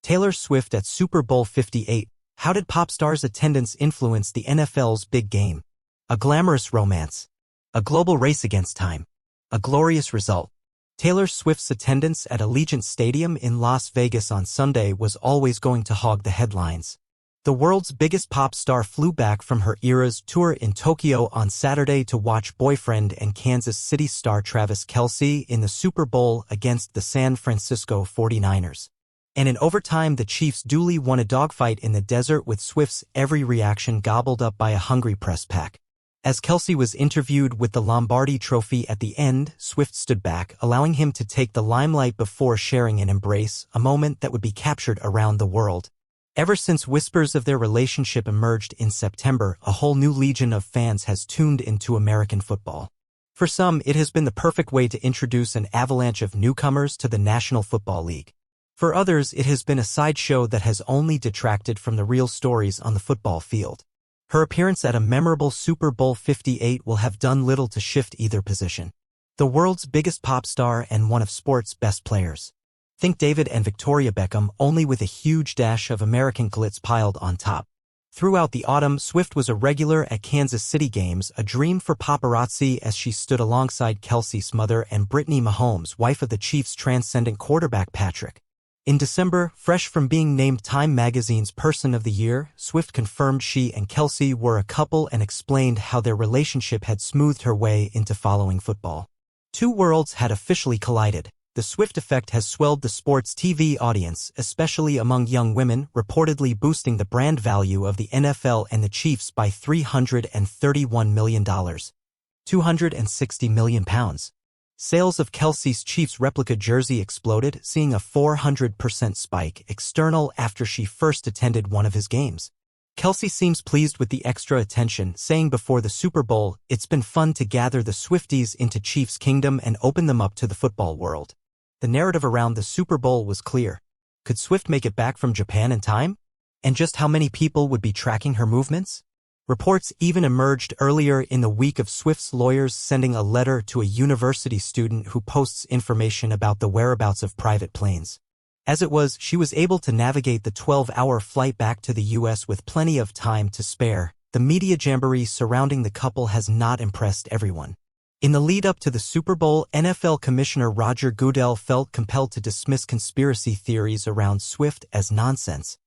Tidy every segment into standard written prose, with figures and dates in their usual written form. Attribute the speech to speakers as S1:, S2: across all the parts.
S1: Taylor Swift at Super Bowl 58. How did pop stars' attendance influence the NFL's big game? A glamorous romance. A global race against time. A glorious result. Taylor Swift's attendance at Allegiant Stadium in Las Vegas on Sunday was always going to hog the headlines. The world's biggest pop star flew back from her Eras tour in Tokyo on Saturday to watch boyfriend and Kansas City star Travis Kelce in the Super Bowl against the San Francisco 49ers. And in overtime, the Chiefs duly won a dogfight in the desert with Swift's every reaction gobbled up by a hungry press pack. As Kelce was interviewed with the Lombardi Trophy at the end, Swift stood back, allowing him to take the limelight before sharing an embrace, a moment that would be captured around the world. Ever since whispers of their relationship emerged in September, a whole new legion of fans has tuned into American football. For some, it has been the perfect way to introduce an avalanche of newcomers to the National Football League. For others, it has been a sideshow that has only detracted from the real stories on the football field. Her appearance at a memorable Super Bowl 58 will have done little to shift either position. The world's biggest pop star and one of sport's best players. Think David and Victoria Beckham, only with a huge dash of American glitz piled on top. Throughout the autumn, Swift was a regular at Kansas City games, a dream for paparazzi as she stood alongside Kelce's mother and Brittany Mahomes, wife of the Chiefs' transcendent quarterback Patrick. In December, fresh from being named Time magazine's Person of the Year, Swift confirmed she and Kelce were a couple and explained how their relationship had smoothed her way into following football. Two worlds had officially collided. The Swift effect has swelled the sports TV audience, especially among young women, reportedly boosting the brand value of the NFL and the Chiefs by $331 million. £260 million. Sales of Kelce's Chiefs replica jersey exploded, seeing a 400% spike external after she first attended one of his games. Kelce seems pleased with the extra attention, saying before the Super Bowl, "It's been fun to gather the Swifties into Chiefs Kingdom and open them up to the football world." The narrative around the Super Bowl was clear. Could Swift make it back from Japan in time? And just how many people would be tracking her movements? Reports even emerged earlier in the week of Swift's lawyers sending a letter to a university student who posts information about the whereabouts of private planes. As it was, she was able to navigate the 12-hour flight back to the U.S. with plenty of time to spare. The media jamboree surrounding the couple has not impressed everyone. In the lead-up to the Super Bowl, NFL Commissioner Roger Goodell felt compelled to dismiss conspiracy theories around Swift as nonsense.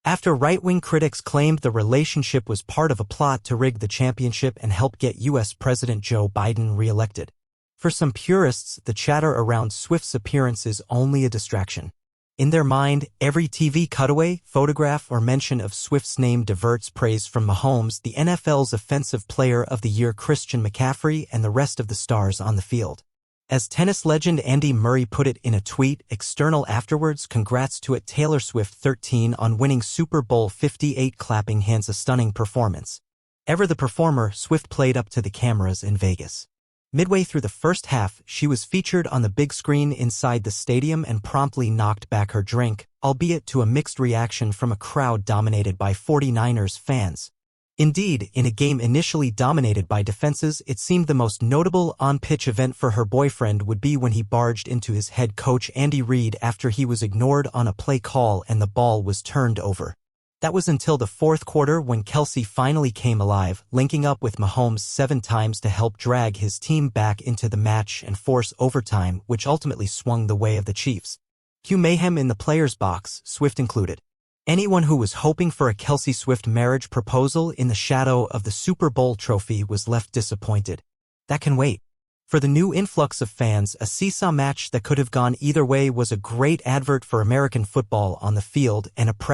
S1: After right-wing critics claimed the relationship was part of a plot to rig the championship and help get U.S. President Joe Biden re-elected. For some purists, the chatter around Swift's appearance is only a distraction. In their mind, every TV cutaway, photograph, or mention of Swift's name diverts praise from Mahomes, the NFL's Offensive Player of the Year Christian McCaffrey, and the rest of the stars on the field. As tennis legend Andy Murray put it in a tweet, external afterwards, "Congrats to it Taylor Swift 13 on winning Super Bowl 58, clapping hands, a stunning performance." Ever the performer, Swift played up to the cameras in Vegas. Midway through the first half, she was featured on the big screen inside the stadium and promptly knocked back her drink, albeit to a mixed reaction from a crowd dominated by 49ers fans. Indeed, in a game initially dominated by defenses, it seemed the most notable on-pitch event for her boyfriend would be when he barged into his head coach Andy Reid after he was ignored on a play call and the ball was turned over. That was until the fourth quarter when Kelce finally came alive, linking up with Mahomes 7 times to help drag his team back into the match and force overtime, which ultimately swung the way of the Chiefs. Cue mayhem in the players' box, Swift included. Anyone who was hoping for a Kelce-Swift marriage proposal in the shadow of the Super Bowl trophy was left disappointed. That can wait. For the new influx of fans, a seesaw match that could have gone either way was a great advert for American football on the field and a precious